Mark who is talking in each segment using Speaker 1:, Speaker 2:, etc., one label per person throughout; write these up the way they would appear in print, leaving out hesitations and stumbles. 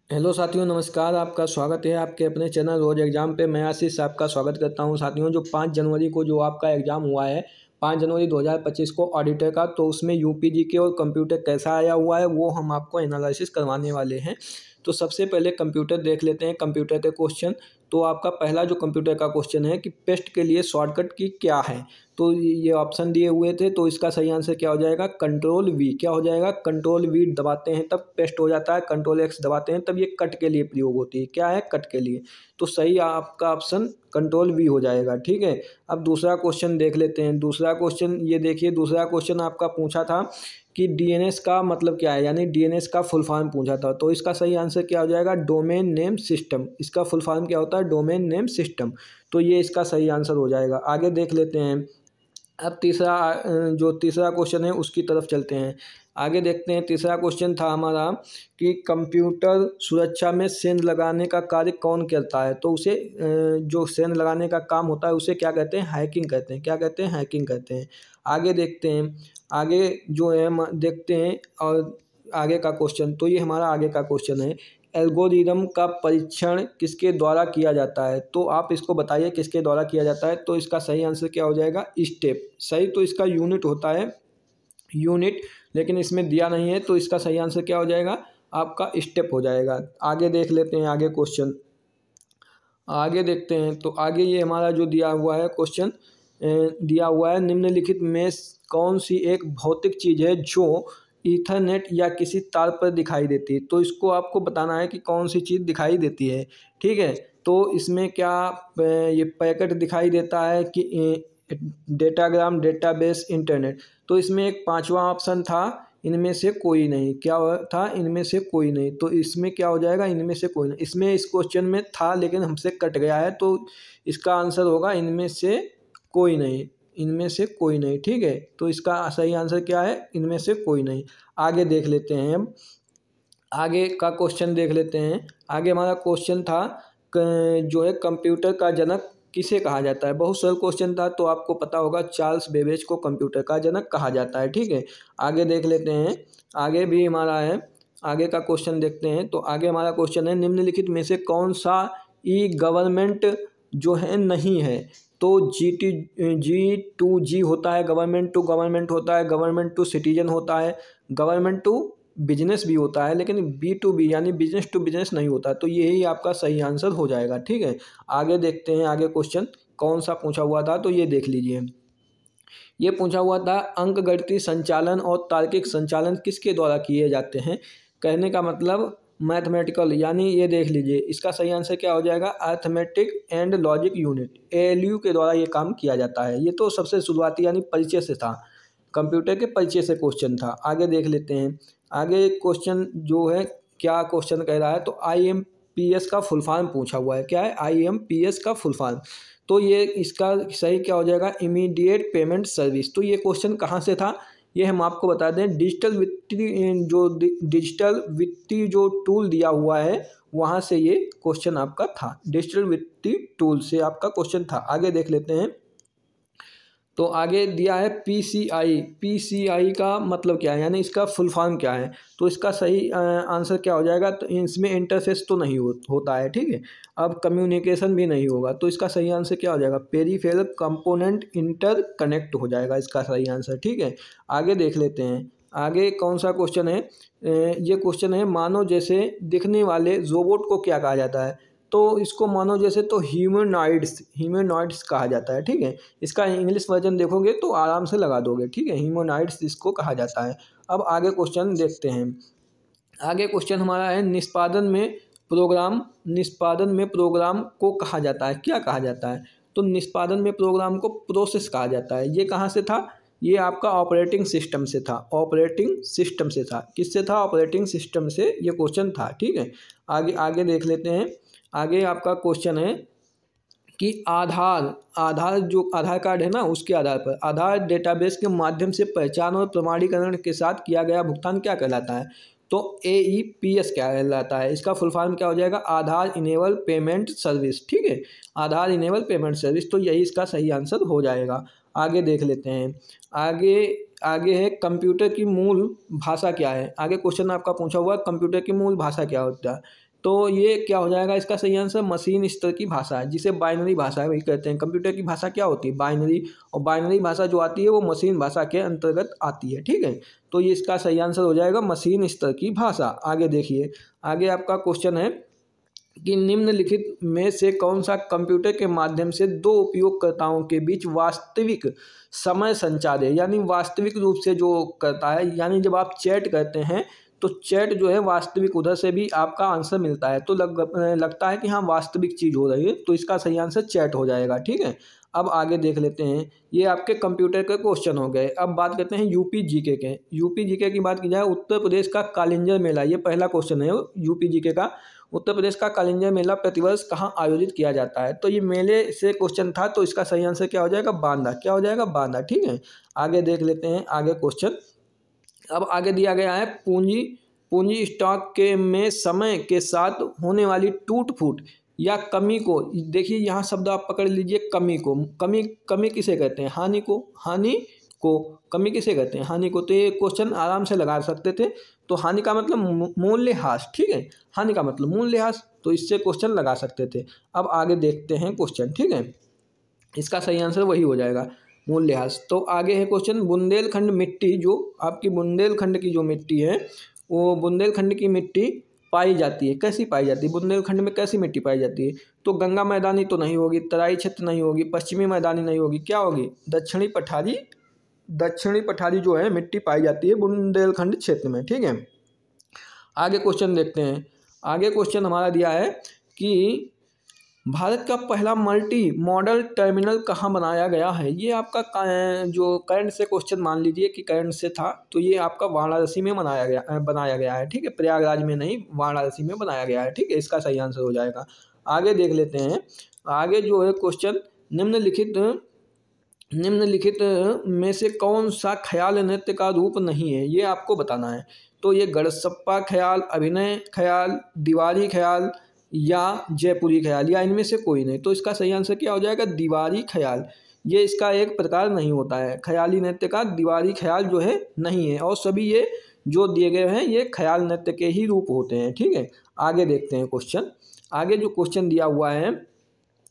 Speaker 1: Hello साथियों, नमस्कार। आपका स्वागत है आपके अपने चैनल रोज एग्जाम पे। मैं आशीष आपका स्वागत करता हूं। साथियों, जो 5 जनवरी को जो आपका एग्ज़ाम हुआ है, 5 जनवरी 2025 को ऑडिटर का, तो उसमें यूपीजीके और कंप्यूटर कैसा आया हुआ है वो हम आपको एनालिसिस करवाने वाले हैं। तो सबसे पहले कंप्यूटर देख लेते हैं, कंप्यूटर के क्वेश्चन। तो आपका पहला जो कंप्यूटर का क्वेश्चन है कि पेस्ट के लिए शॉर्टकट की क्या है। तो ये ऑप्शन दिए हुए थे, तो इसका सही आंसर क्या हो जाएगा? Control we. क्या हो जाएगा? कंट्रोल वी दबाते हैं तब पेस्ट हो जाता है, कंट्रोल एक्स दबाते हैं तब ये कट के लिए प्रयोग होती है। क्या है? कट के लिए। तो सही आपका ऑप्शन कंट्रोल वी हो जाएगा। ठीक है। अब दूसरा क्वेश्चन देख लेते हैं। दूसरा क्वेश्चन ये देखिए, दूसरा क्वेश्चन आपका पूछा था कि डीएनएस का मतलब क्या है, यानी डीएनएस का फुल फॉर्म पूछा था। तो इसका सही आंसर क्या हो जाएगा? Domain name system. इसका फुल फॉर्म क्या होता है? Domain name system. तो ये इसका सही आंसर हो जाएगा। आगे देख लेते हैं। अब जो तीसरा क्वेश्चन है उसकी तरफ चलते हैं। आगे देखते हैं। तीसरा क्वेश्चन था हमारा कि कंप्यूटर सुरक्षा में सेंध लगाने का कार्य कौन करता है। तो उसे जो सेंध लगाने का काम होता है उसे क्या कहते हैं? हैकिंग कहते हैं। क्या कहते हैं? हैकिंग कहते हैं। आगे देखते हैं। आगे जो है देखते हैं और आगे का क्वेश्चन। तो ये हमारा आगे का क्वेश्चन है, एल्गोरिदम का परीक्षण किसके द्वारा किया जाता है। तो आप इसको बताइए किसके द्वारा किया जाता है। तो इसका सही आंसर क्या हो जाएगा? स्टेप। सही। तो इसका यूनिट होता है यूनिट, लेकिन इसमें दिया नहीं है, तो इसका सही आंसर क्या हो जाएगा? आपका स्टेप हो जाएगा। आगे देख लेते हैं। आगे क्वेश्चन आगे देखते हैं। तो आगे ये हमारा जो दिया हुआ है क्वेश्चन दिया हुआ है, निम्नलिखित में कौन सी एक भौतिक चीज़ है जो ईथरनेट या किसी तार पर दिखाई देती है। तो इसको आपको बताना है कि कौन सी चीज़ दिखाई देती है। ठीक है। तो इसमें क्या ये पैकेट दिखाई देता है कि डेटाग्राम, डेटाबेस, इंटरनेट। तो इसमें एक पांचवा ऑप्शन था, इनमें से कोई नहीं। क्या था? इनमें से कोई नहीं। तो इसमें क्या हो जाएगा? इनमें से कोई नहीं। इसमें इस क्वेश्चन में था लेकिन हमसे कट गया है, तो इसका आंसर होगा इनमें से कोई नहीं। इनमें से कोई नहीं। ठीक है। तो इसका सही आंसर क्या है? इनमें से कोई नहीं। आगे देख लेते हैं। हम आगे का क्वेश्चन देख लेते हैं। आगे हमारा क्वेश्चन था जो है कंप्यूटर का जनक किसे कहा जाता है। बहुत सरल क्वेश्चन था, तो आपको पता होगा चार्ल्स बेबेज को कंप्यूटर का जनक कहा जाता है। ठीक है। आगे देख लेते हैं। आगे भी हमारा है, आगे का क्वेश्चन देखते हैं। तो आगे हमारा क्वेश्चन है, निम्नलिखित में से कौन सा ई गवर्नमेंट जो है नहीं है। तो G2G होता है, गवर्नमेंट टू गवर्नमेंट होता है, गवर्नमेंट टू सिटीजन होता है, गवर्नमेंट टू बिजनेस भी होता है, लेकिन B2B यानी बिजनेस टू बिजनेस नहीं होता। तो यही आपका सही आंसर हो जाएगा। ठीक है। आगे देखते हैं। आगे क्वेश्चन कौन सा पूछा हुआ था, तो ये देख लीजिए। ये पूछा हुआ था, अंकगणितीय संचालन और तार्किक संचालन किसके द्वारा किए जाते हैं। कहने का मतलब मैथमेटिकल, यानी ये देख लीजिए। इसका सही आंसर क्या हो जाएगा? Arithmetic and logic unit, ALU के द्वारा ये काम किया जाता है। ये तो सबसे शुरुआती यानी परिचय से था, कंप्यूटर के परिचय से क्वेश्चन था। आगे देख लेते हैं। आगे क्वेश्चन जो है, क्या क्वेश्चन कह रहा है, तो IMPS का फुल फॉर्म पूछा हुआ है। क्या है? IMPS का फुल फॉर्म। तो ये इसका सही क्या हो जाएगा? Immediate payment service. तो ये क्वेश्चन कहाँ से था, ये हम आपको बता दें। डिजिटल वित्तीय जो टूल दिया हुआ है वहाँ से ये क्वेश्चन आपका था। डिजिटल वित्तीय टूल से आपका क्वेश्चन था। आगे देख लेते हैं। तो आगे दिया है PCI का मतलब क्या है, यानी इसका फुल फॉर्म क्या है। तो इसका सही आंसर क्या हो जाएगा? तो इसमें इंटरफेस तो नहीं होता है। ठीक है। अब कम्युनिकेशन भी नहीं होगा, तो इसका सही आंसर क्या हो जाएगा? पेरिफेरल कंपोनेंट इंटरकनेक्ट हो जाएगा इसका सही आंसर। ठीक है। आगे देख लेते हैं। आगे कौन सा क्वेश्चन है? ये क्वेश्चन है, मानव जैसे दिखने वाले रोबोट को क्या कहा जाता है। तो इसको मानव जैसे तो ह्यूमनॉइड्स कहा जाता है। ठीक है। इसका इंग्लिश वर्जन देखोगे तो आराम से लगा दोगे। ठीक है। ह्यूमनॉइड्स इसको कहा जाता है। अब आगे क्वेश्चन देखते हैं। आगे क्वेश्चन हमारा है, निष्पादन में प्रोग्राम को कहा जाता है। क्या कहा जाता है? तो निष्पादन में प्रोग्राम को प्रोसेस कहा जाता है। ये कहाँ से था? ये आपका ऑपरेटिंग सिस्टम से था। ऑपरेटिंग सिस्टम से था। किससे था? ऑपरेटिंग सिस्टम से ये क्वेश्चन था। ठीक है। आगे आगे देख लेते हैं। आगे आपका क्वेश्चन है कि आधार जो आधार कार्ड है ना, उसके आधार पर आधार डेटाबेस के माध्यम से पहचान और प्रमाणीकरण के साथ किया गया भुगतान क्या कहलाता है। तो AEPS क्या कहलाता है। इसका फुल फॉर्म क्या हो जाएगा? आधार इनेबल पेमेंट सर्विस। ठीक है। आधार इनेबल पेमेंट सर्विस। तो यही इसका सही आंसर हो जाएगा। आगे देख लेते हैं। आगे आगे है, कंप्यूटर की मूल भाषा क्या है। आगे क्वेश्चन आपका पूछा हुआ है, कंप्यूटर की मूल भाषा क्या होता है। तो ये क्या हो जाएगा, इसका सही आंसर मशीन स्तर की भाषा है, जिसे बाइनरी भाषा वही कहते हैं। कंप्यूटर की भाषा क्या होती है, बाइनरी, और बाइनरी भाषा जो आती है वो मशीन भाषा के अंतर्गत आती है, ठीक है। तो ये इसका सही आंसर हो जाएगा मशीन स्तर की भाषा। आगे देखिए, आगे आपका क्वेश्चन है कि निम्नलिखित में से कौन सा कंप्यूटर के माध्यम से दो उपयोगकर्ताओं के बीच वास्तविक समय संचार है, यानी वास्तविक रूप से जो करता है, यानी जब आप चैट करते हैं तो चैट जो है वास्तविक, उधर से भी आपका आंसर मिलता है, तो लगता है कि हाँ वास्तविक चीज़ हो रही है, तो इसका सही आंसर चैट हो जाएगा, ठीक है। अब आगे देख लेते हैं, ये आपके कंप्यूटर के क्वेश्चन हो गए। अब बात करते हैं यूपी जीके के। यूपी जीके की बात की जाए, उत्तर प्रदेश का कालिंजर मेला, ये पहला क्वेश्चन है यूपी जीके का। उत्तर प्रदेश का कालिंजर मेला प्रतिवर्ष कहाँ आयोजित किया जाता है, तो ये मेले से क्वेश्चन था, तो इसका सही आंसर क्या हो जाएगा, बांदा। क्या हो जाएगा, बांदा, ठीक है। आगे देख लेते हैं आगे क्वेश्चन। अब आगे दिया गया है पूंजी स्टॉक के में समय के साथ होने वाली टूट फूट या कमी को, देखिए यहाँ शब्द आप पकड़ लीजिए, कमी को, कमी किसे कहते हैं, हानि को कमी किसे कहते हैं, हानि को। तो ये क्वेश्चन आराम से लगा सकते थे। तो हानि का मतलब मूल्यह्रास, ठीक है, हानि का मतलब मूल्यह्रास, तो इससे क्वेश्चन लगा सकते थे। अब आगे देखते हैं क्वेश्चन, ठीक है, इसका सही आंसर वही हो जाएगा, मूल्यह्रास। तो आगे है क्वेश्चन, बुंदेलखंड मिट्टी, जो आपकी बुंदेलखंड की जो मिट्टी है, वो बुंदेलखंड की मिट्टी पाई जाती है, कैसी पाई जाती है, बुंदेलखंड में कैसी मिट्टी पाई जाती है। तो गंगा मैदानी तो नहीं होगी, तराई क्षेत्र नहीं होगी, पश्चिमी मैदानी नहीं होगी, क्या होगी, दक्षिणी पठारी जो है मिट्टी पाई जाती है बुंदेलखंड क्षेत्र में, ठीक है। आगे क्वेश्चन देखते हैं। आगे क्वेश्चन हमारा दिया है कि भारत का पहला मल्टी मॉडल टर्मिनल कहाँ बनाया गया है। ये आपका जो करंट से क्वेश्चन मान लीजिए कि करंट से था, तो ये आपका वाराणसी में बनाया गया है, ठीक है, प्रयागराज में नहीं, वाराणसी में बनाया गया है, ठीक है, इसका सही आंसर हो जाएगा। आगे देख लेते हैं, आगे जो है क्वेश्चन, निम्नलिखित में से कौन सा ख्याल नृत्य का रूप नहीं है, ये आपको बताना है। तो ये गड़सप्पा ख्याल, अभिनय ख्याल, दीवारी ख्याल या जयपुरी ख्याल, या इनमें से कोई नहीं। तो इसका सही आंसर क्या हो जाएगा, दीवारी ख्याल। ये इसका एक प्रकार नहीं होता है, ख्याली नृत्य का दीवारी ख्याल जो है नहीं है, और सभी ये जो दिए गए हैं ये ख्याल नृत्य के ही रूप होते हैं, ठीक है। आगे देखते हैं क्वेश्चन। आगे जो क्वेश्चन दिया हुआ है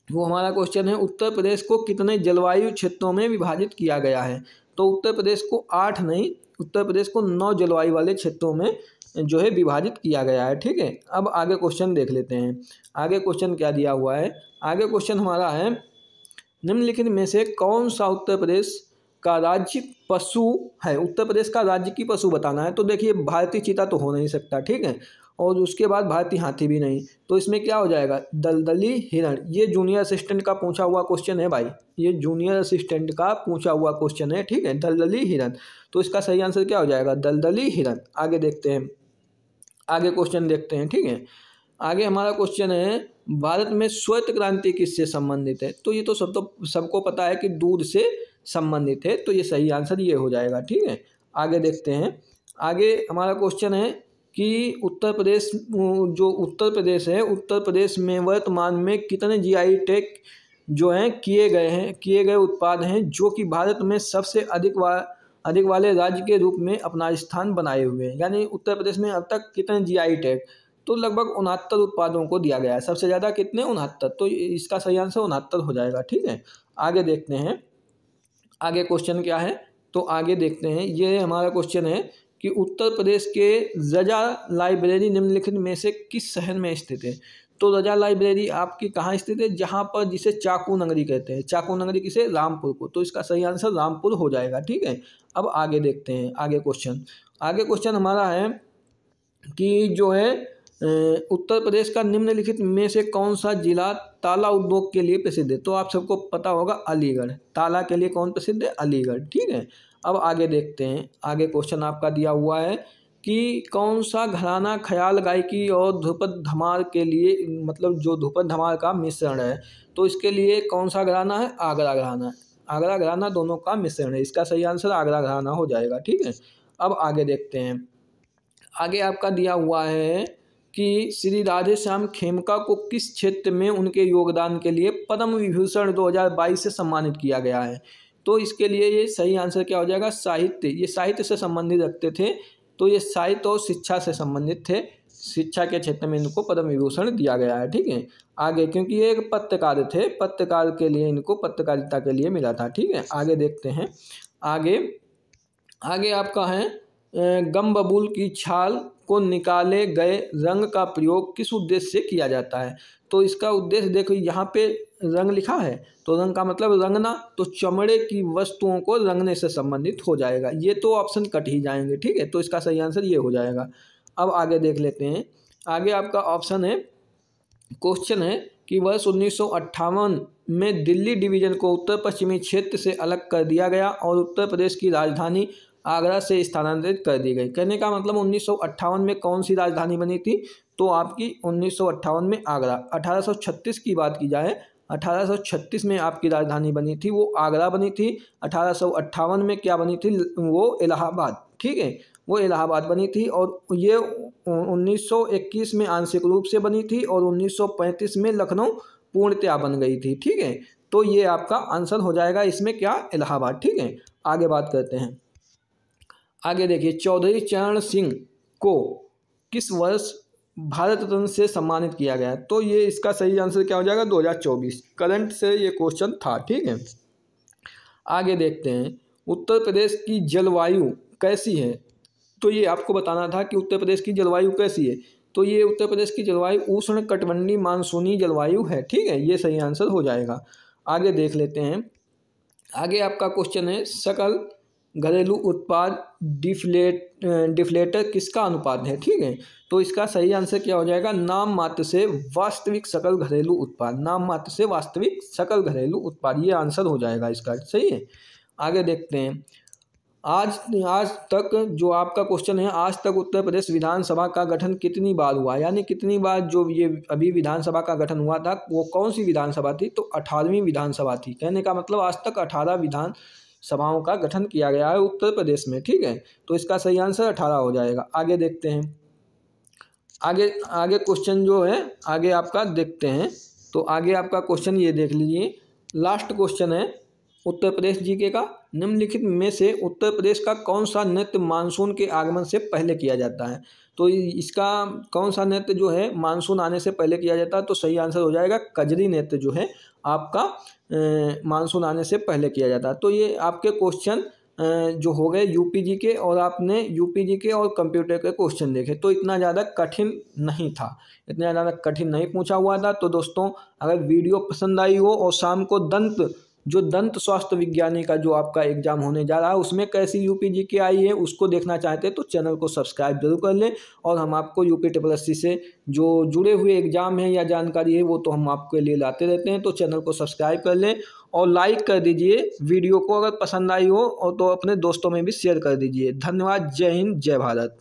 Speaker 1: वो हमारा क्वेश्चन है, उत्तर प्रदेश को कितने जलवायु क्षेत्रों में विभाजित किया गया है। तो उत्तर प्रदेश को 8 नहीं, उत्तर प्रदेश को 9 जलवायु वाले क्षेत्रों में जो है विभाजित किया गया है, ठीक है। अब आगे क्वेश्चन देख लेते हैं। आगे क्वेश्चन क्या दिया हुआ है, आगे क्वेश्चन हमारा है, निम्नलिखित में से कौन सा उत्तर प्रदेश का राज्य पशु है, उत्तर प्रदेश का राज्य की पशु बताना है। तो देखिए भारतीय चीता तो हो नहीं सकता, ठीक है, और उसके बाद भारतीय हाथी भी नहीं, तो इसमें क्या हो जाएगा, दलदली हिरण। ये जूनियर असिस्टेंट का पूछा हुआ क्वेश्चन है भाई, ये जूनियर असिस्टेंट का पूछा हुआ क्वेश्चन है, ठीक है, दलदली हिरण। तो इसका सही आंसर क्या हो जाएगा, दलदली हिरण। आगे देखते हैं, आगे क्वेश्चन देखते हैं, ठीक है। आगे हमारा क्वेश्चन है, भारत में श्वेत क्रांति किससे संबंधित है। तो ये तो सबको पता है कि दूध से संबंधित है, तो ये सही आंसर ये हो जाएगा, ठीक है। आगे देखते हैं। आगे हमारा क्वेश्चन है कि उत्तर प्रदेश है, उत्तर प्रदेश में वर्तमान में कितने जीआई टैग जो हैं किए गए उत्पाद हैं, जो कि भारत में सबसे अधिक वाले राज्य के रूप में अपना स्थान बनाए हुए हैं। यानी उत्तर प्रदेश में अब तक कितने जीआई टैग, तो लगभग 69 उत्पादों को दिया गया है, सबसे ज़्यादा कितने, 69। तो इसका सही आंसर 69 हो जाएगा, ठीक है। आगे देखते हैं आगे क्वेश्चन क्या है, तो आगे देखते हैं। ये हमारा क्वेश्चन है कि उत्तर प्रदेश के रजा लाइब्रेरी निम्नलिखित में से किस शहर में स्थित है। तो रजा लाइब्रेरी आपकी कहाँ स्थित है, जहाँ पर जिसे चाकू नगरी कहते हैं, चाकू नगरी किसे, रामपुर को। तो इसका सही आंसर रामपुर हो जाएगा, ठीक है। अब आगे देखते हैं आगे क्वेश्चन हमारा है कि जो है उत्तर प्रदेश का निम्नलिखित में से कौन सा जिला ताला उद्योग के लिए प्रसिद्ध है। तो आप सबको पता होगा अलीगढ़, ताला के लिए कौन प्रसिद्ध है, अलीगढ़, ठीक है। अब आगे देखते हैं। आगे क्वेश्चन आपका दिया हुआ है कि कौन सा घराना ख्याल गायकी और ध्रुपद धमार के लिए, मतलब जो ध्रुपद धमार का मिश्रण है, तो इसके लिए कौन सा घराना है, आगरा घराना। आगरा घराना दोनों का मिश्रण है, इसका सही आंसर आगरा घराना हो जाएगा, ठीक है। अब आगे देखते हैं। आगे आपका दिया हुआ है कि श्री राधे श्याम खेमका को किस क्षेत्र में उनके योगदान के लिए पद्म विभूषण 2022 से सम्मानित किया गया है। तो इसके लिए ये सही आंसर क्या हो जाएगा, साहित्य। ये साहित्य से संबंधित रखते थे, तो ये साहित्य और शिक्षा से संबंधित थे, शिक्षा के क्षेत्र में इनको पद्म विभूषण दिया गया है। ठीक है, आगे क्योंकि ये एक पत्रकार थे, पत्रकार के लिए इनको पत्रकारिता के लिए मिला था। ठीक है, आगे देखते हैं। आगे आपका है गम बबूल की छाल को निकाले गए रंग का प्रयोग किस उद्देश्य से किया जाता है। तो इसका उद्देश्य देखो, यहाँ पे रंग लिखा है तो रंग का मतलब रंगना, तो चमड़े की वस्तुओं को रंगने से संबंधित हो जाएगा। ये तो ऑप्शन कट ही जाएंगे। ठीक है, तो इसका सही आंसर ये हो जाएगा। अब आगे देख लेते हैं। आगे आपका ऑप्शन है, क्वेश्चन है कि वर्ष 1958 में दिल्ली डिवीजन को उत्तर पश्चिमी क्षेत्र से अलग कर दिया गया और उत्तर प्रदेश की राजधानी आगरा से स्थानांतरित कर दी गई। कहने का मतलब 1958 में कौन सी राजधानी बनी थी, तो आपकी 1958 में आगरा। 1836 की बात की जाए, 1836 में आपकी राजधानी बनी थी वो आगरा बनी थी। 1858 में क्या बनी थी, वो इलाहाबाद। ठीक है, वो इलाहाबाद बनी थी और ये 1921 में आंशिक रूप से बनी थी और 1935 में लखनऊ पूर्णतया बन गई थी। ठीक है, तो ये आपका आंसर हो जाएगा इसमें क्या, इलाहाबाद। ठीक है, आगे बात करते हैं। आगे देखिए, चौधरी चरण सिंह को किस वर्ष भारत रत्न से सम्मानित किया गया। तो ये इसका सही आंसर क्या हो जाएगा, 2024। करंट से ये क्वेश्चन था। ठीक है, आगे देखते हैं। उत्तर प्रदेश की जलवायु कैसी है, तो ये आपको बताना था कि उत्तर प्रदेश की जलवायु कैसी है। तो ये उत्तर प्रदेश की जलवायु उष्ण कटिबंधीय मानसूनी जलवायु है। ठीक है, ये सही आंसर हो जाएगा। आगे देख लेते हैं। आगे आपका क्वेश्चन है, सकल घरेलू उत्पाद डिफ्लेटर किसका अनुपात है। ठीक है, तो इसका सही आंसर क्या हो जाएगा, नाम मात्र से वास्तविक सकल घरेलू उत्पाद। नाम मात्र से वास्तविक सकल घरेलू उत्पाद, ये आंसर हो जाएगा इसका। सही है, आगे देखते हैं। आज तक जो आपका क्वेश्चन है, आज तक उत्तर प्रदेश विधानसभा का गठन कितनी बार हुआ, यानी कितनी बार जो ये अभी विधानसभा का गठन हुआ था वो कौन सी विधानसभा थी, तो 18वीं विधानसभा थी। कहने का मतलब आज तक 18 विधानसभाओं का गठन किया गया है उत्तर प्रदेश में। ठीक है, तो इसका सही आंसर 18 हो जाएगा। आगे देखते हैं। आगे क्वेश्चन जो है आगे आपका देखते हैं। तो आगे आपका क्वेश्चन ये देख लीजिए, लास्ट क्वेश्चन है उत्तर प्रदेश जीके का। निम्नलिखित में से उत्तर प्रदेश का कौन सा नृत्य मानसून के आगमन से पहले किया जाता है। तो इसका कौन सा नृत्य जो है मानसून आने से पहले किया जाता है, तो सही आंसर हो जाएगा कजरी नृत्य जो है आपका मानसून आने से पहले किया जाता है। तो ये आपके क्वेश्चन जो हो गए यूपीजी के, और आपने यूपीजी के और कंप्यूटर के क्वेश्चन देखे तो इतना ज़्यादा कठिन नहीं था, इतना ज़्यादा कठिन नहीं पूछा हुआ था। तो दोस्तों अगर वीडियो पसंद आई हो और शाम को दंत स्वास्थ्य विज्ञानी का जो आपका एग्जाम होने जा रहा है उसमें कैसी यूपीजी के आई है उसको देखना चाहते हैं तो चैनल को सब्सक्राइब जरूर कर लें। और हम आपको यूपीट्रिपल से जो जुड़े हुए एग्जाम हैं या जानकारी है वो तो हम आपके लिए लाते रहते हैं। तो चैनल को सब्सक्राइब कर लें और लाइक कर दीजिए वीडियो को, अगर पसंद आई हो और तो अपने दोस्तों में भी शेयर कर दीजिए। धन्यवाद। जय हिंद, जय भारत।